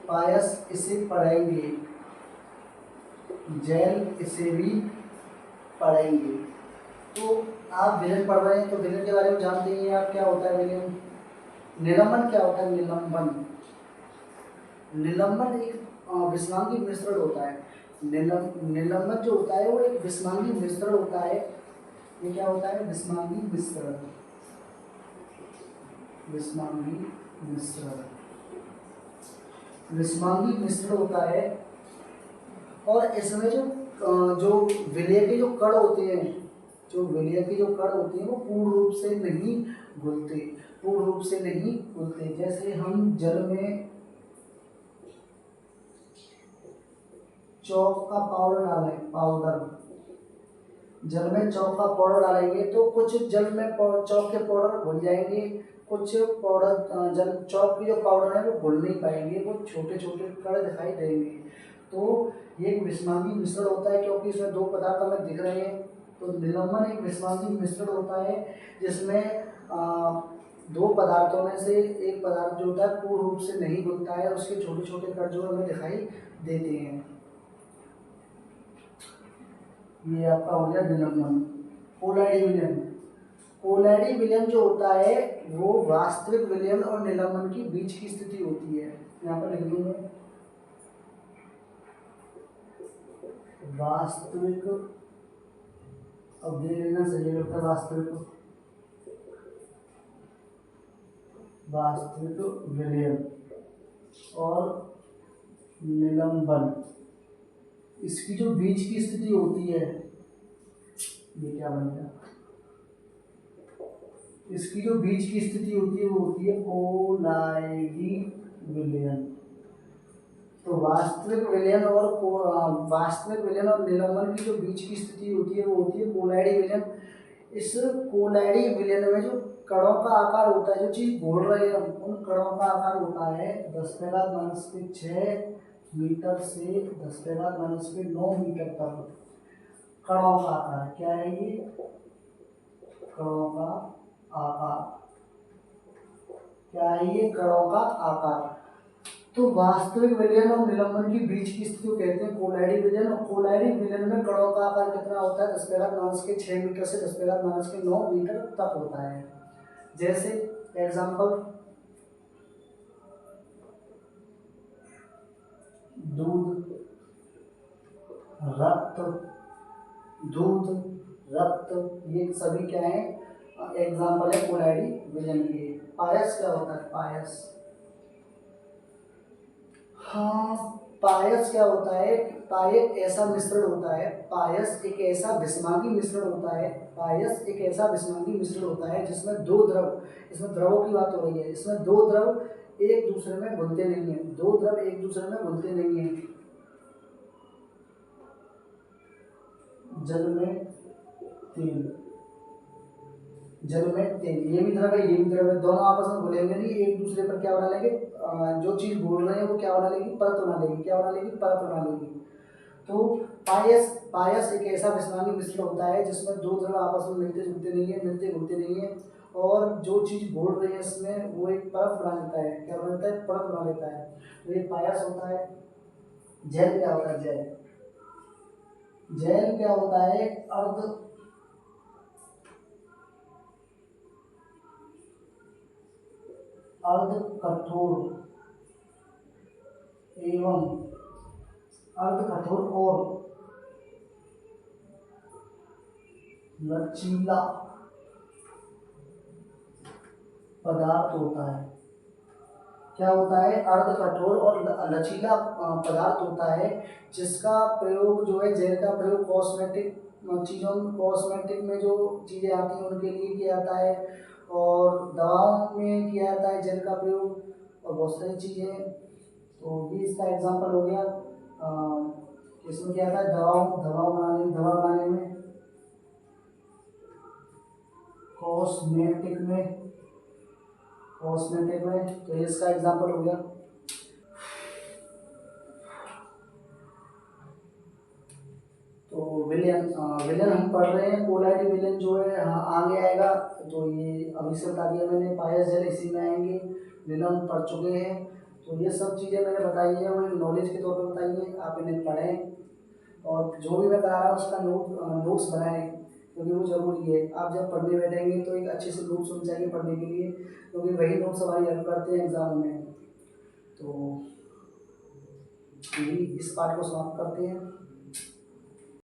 A: पायस इसे पढ़ेंगे, जेल इसे भी पढ़ेंगे। तो आप विलयन पढ़ रहे हैं तो विलयन के बारे में जानते ही हैं आप, क्या होता है विलयन। निलंबन क्या होता है? निलंबन एक विसंवादी मिश्रण होता है। निलंबन जो होता है वो एक विसंवादी मिश्रण होता है। ये क्या होता है? विसंवादी मिश्रण होता है। और इसमें जो विलय के जो कण होते हैं, वो पूर्ण रूप से नहीं घुलते। जैसे हम जल में चौक का पाउडर डालेंगे तो कुछ जल में चौक के पाउडर घुल जाएंगे, कुछ पाउडर चौक की जो पाउडर है वो घुल नहीं पाएंगे, वो छोटे छोटे कण दिखाई देंगे। तो ये एक विसंवादी मिश्रण होता है, क्योंकि इसमें 2 पदार्थ हमें दिख रहे हैं। तो निलंबन एक विसंवादी मिश्रण होता है जिसमें 2 पदार्थों में से एक पदार्थ जो होता है पूर्ण रूप से नहीं घुलता है, उसके छोटे छोटे कण जो हमें दिखाई देते हैं। ये आपका हो गया निलंबन। कोलाइडी विलयन जो होता है वो वास्तविक विलयन और निलंबन की बीच की स्थिति होती है। यहाँ पर लिख दूंगा वास्तविक, अब देख लेना सही लगता है, वास्तविक विलयन और निलंबन, इसकी जो बीच की स्थिति होती है, ये क्या बन गया, इसकी जो बीच की स्थिति होती है वो होती है कोलाइडी विलयन। तो वास्तविक विलयन और निलंबन की जो बीच की स्थिति होती है वो होती है कोलाइडी विलयन। इस कोलाइडी विलयन में जो कणों का आकार होता है, जो चीज बोल रहे हैं उन कणों का आकार होता है 10⁻⁶ मीटर से 10⁻⁹ मीटर तक। कणों का आकार क्या है ये, कणों का आकार क्या है ये, कणों का आकार। तो वास्तविक विलयन और निलंबन की बीच की स्थिति को कहते हैं कोलाइडी विलयन। और कोलाइडी विलयन में कणों का आकार कितना होता है, 10⁻⁶ मीटर से 10⁻⁹ मीटर तक होता है। जैसे एग्जाम्पल, दूध, रक्त, ये सभी क्या है, एग्जाम्पल है कोलाइडी विलयन के। पायस क्या होता है, पायस, हाँ पायस क्या होता है, पायस ऐसा मिश्रण होता है, पायस एक ऐसा विषमांगी मिश्रण होता है, पायस एक ऐसा विषमांगी मिश्रण होता है जिसमें दो द्रव, इसमें द्रवों की बात हो रही है, इसमें दो द्रव एक दूसरे में घुलते नहीं है, दो द्रव एक दूसरे में घुलते नहीं है। जल में तेल, जल में तेल, ये भी द्रव है ये भी द्रव है, दोनों आपस में घुलेंगे नहीं, एक दूसरे पर क्या बना लेंगे, जो चीज बोल रहे हैं वो क्या बना लेगी, परत बना लेगी, क्या बना लेगी, परत बना लेगी। तो पायस एक ऐसा विषमांगी मिश्रण होता है जिसमें दो द्रव आपस में मिलते जुलते नहीं है, मिलते घुलते नहीं है, और जो चीज बोल रही है इसमें वो एक परत बना लेता है, क्या बना लेता है, परत बना लेता है। तो ये पायस होता है। जैल क्या होता है, जैल क्या होता है, अर्ध कठोर और लचीला पदार्थ होता है। क्या होता है, अर्ध कठोर और लचीला पदार्थ होता है, जिसका प्रयोग जो है, जेल का प्रयोग कॉस्मेटिक चीज़ों, कॉस्मेटिक में जो चीज़ें आती हैं उनके लिए किया जाता है, और दवाओं में किया जाता है जेल का प्रयोग, और बहुत सारी चीज़ें। तो ये इसका एग्जांपल हो गया। इसमें क्या था, दवा बनाने में, कॉस्मेटिक में, तो ये इसका एग्जांपल हो गया। तो विलयन हम पढ़ रहे हैं, कोलाइडी विलयन जो है आगे आएगा। तो ये अभी से बता दिया मैंने, पायस जल इसी में आएंगे, विलयन पढ़ चुके हैं। तो ये सब चीज़ें मैंने बताई हैं, वो नॉलेज के तौर पर बताई हैं, आप इन्हें पढ़ें, और जो भी मैं करा रहा हूँ उसका नोट्स बनाएं, क्योंकि वो ज़रूरी है। आप जब पढ़ने बैठेंगे तो एक अच्छे से नोट्स होने चाहिए पढ़ने के लिए, क्योंकि वही नोट्स हमारी हेल्प करते हैं एग्जाम में। तो यही इस पार्ट को समाप्त करते हैं।